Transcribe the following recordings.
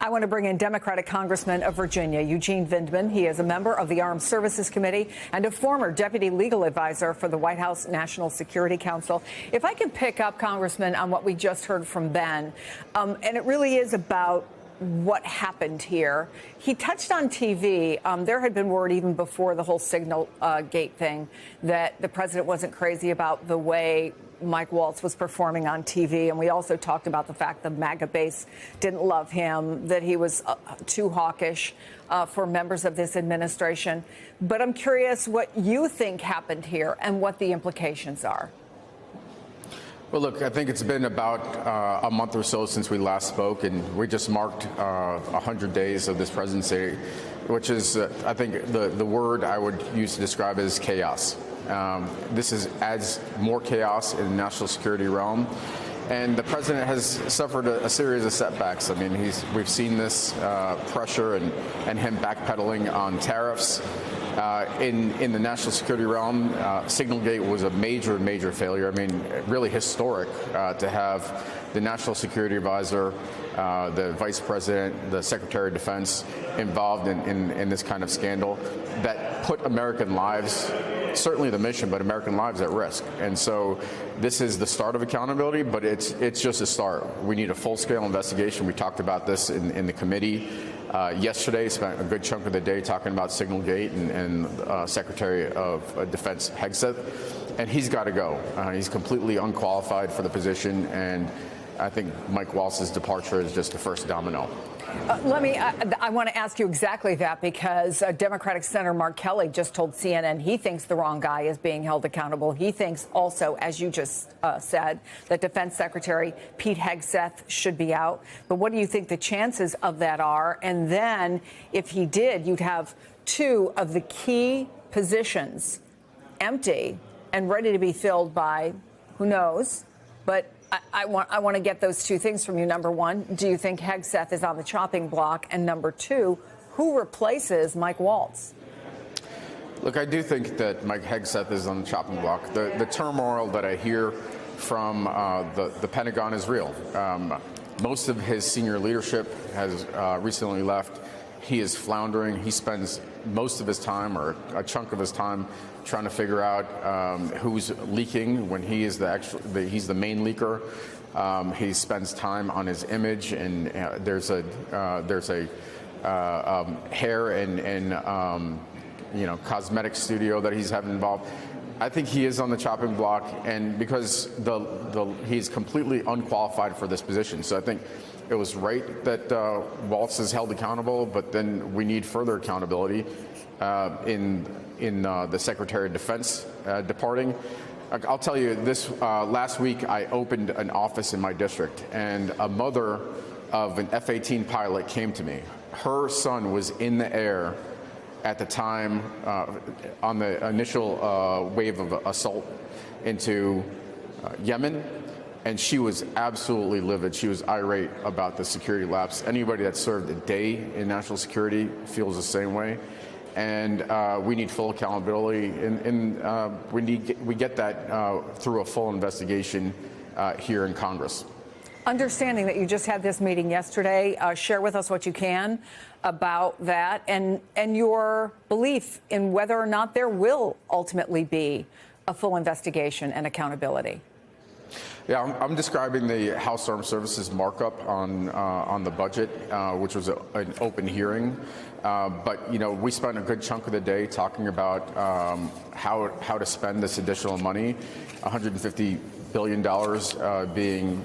I want to bring in Democratic Congressman of Virginia, Eugene Vindman. He is a member of the Armed Services Committee and a former deputy legal advisor for the White House National Security Council. If I can pick up, Congressman, on what we just heard from Ben, and it really is about what happened here. He touched on TV. There had been word even before the whole Signal Gate thing that the president wasn't crazy about the way Mike Waltz was performing on TV. And we also talked about the fact the MAGA base didn't love him, that he was too hawkish for members of this administration. But I'm curious what you think happened here and what the implications are. Well, look, I think it's been about a month or so since we last spoke, and we just marked 100 days of this presidency, which is, I think, the word I would use to describe it is chaos. This adds more chaos in the national security realm. And the president has suffered a series of setbacks. I mean, we've seen this pressure and him backpedaling on tariffs. In the national security realm, Signalgate was a major failure. I mean, really historic to have the national security advisor, the vice president, the secretary of defense involved in this kind of scandal that put American lives, certainly the mission, but American lives at risk. And so this is the start of accountability, but it's just a start. We need a full-scale investigation. We talked about this in the committee. Yesterday, spent a good chunk of the day talking about Signalgate and Secretary of Defense Hegseth, and he's got to go. He's completely unqualified for the position, and I think Mike Waltz's departure is just the first domino. I want to ask you exactly that, because Democratic Senator Mark Kelly just told CNN he thinks the wrong guy is being held accountable. He thinks also, as you just said, that Defense Secretary Pete Hegseth should be out. But what do you think the chances of that are? And then if he did, you'd have two of the key positions empty and ready to be filled by who knows. But I want to get those two things from you. Number one, do you think Hegseth is on the chopping block? And number two, who replaces Mike Waltz? Look, I do think that Mike Hegseth is on the chopping block. The turmoil that I hear from the Pentagon is real. Most of his senior leadership has recently left. He is floundering. He spends most of his time, or a chunk of his time, trying to figure out who's leaking when he is he's the main leaker. He spends time on his image, and there's a hair and cosmetic studio that he's having involved. I think he is on the chopping block, and because he's completely unqualified for this position. So I think it was right that Waltz is held accountable, but then we need further accountability in the Secretary of Defense departing. I'll tell you this, last week I opened an office in my district, and a mother of an F-18 pilot came to me. Her son was in the air at the time on the initial wave of assault into Yemen, and she was absolutely livid. She was irate about the security lapse. Anybody that served a day in national security feels the same way. And we need full accountability, and we get that through a full investigation here in Congress. Understanding that you just had this meeting yesterday, share with us what you can about that and your belief in whether or not there will ultimately be a full investigation and accountability. Yeah, I'm describing the House Armed Services markup on the budget, which was an open hearing. But we spent a good chunk of the day talking about how to spend this additional money, $150 billion being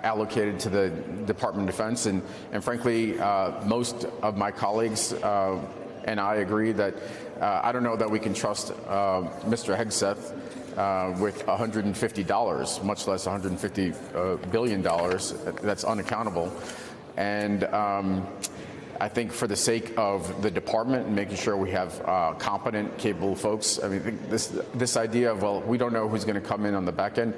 allocated to the Department of Defense, and frankly, most of my colleagues and I agree that I don't know that we can trust Mr. Hegseth with $150, much less $150 billion. That's unaccountable. And I think for the sake of the department and making sure we have competent, capable folks, I mean, this idea of, well, we don't know who's going to come in on the back end,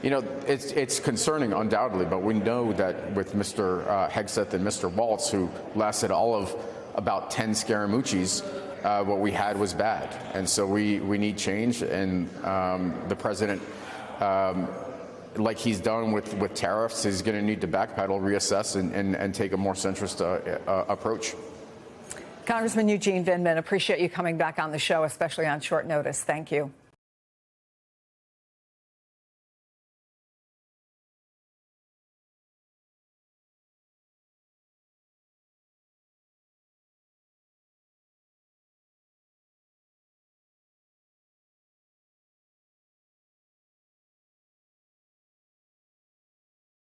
it's concerning, undoubtedly, but we know that with Mr. Hegseth and Mr. Waltz, who lasted all of about 10 Scaramucci's, what we had was bad. And so we need change, and the president like he's done with tariffs, he's going to need to backpedal, reassess, and take a more centrist approach. Congressman Eugene Vindman, appreciate you coming back on the show, especially on short notice. Thank you.